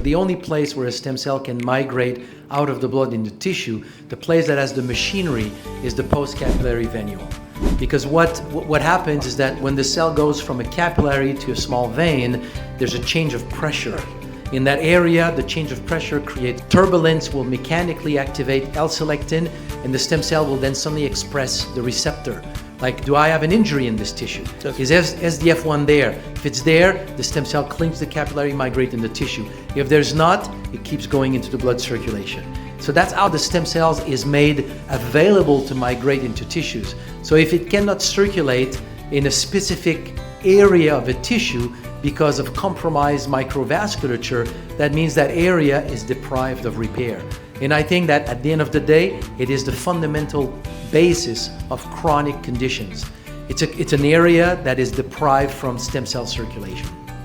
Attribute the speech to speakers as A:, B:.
A: the only place where a stem cell can migrate out of the blood into tissue, the place that has the machinery, is the postcapillary venule. Because what happens is that when the cell goes from a capillary to a small vein, there's a change of pressure. In that area, the change of pressure creates turbulence, will mechanically activate L-selectin, and the stem cell will then suddenly express the receptor. Like, do I have an injury in this tissue? Is SDF1 there? If it's there, the stem cell clings to the capillary, migrate in the tissue. If there's not, it keeps going into the blood circulation. So that's how the stem cells is made available to migrate into tissues. So if it cannot circulate in a specific area of a tissue because of compromised microvasculature, that means that area is deprived of repair. And I think that at the end of the day, it is the fundamental basis of chronic conditions. It's an area that is deprived from stem cell circulation.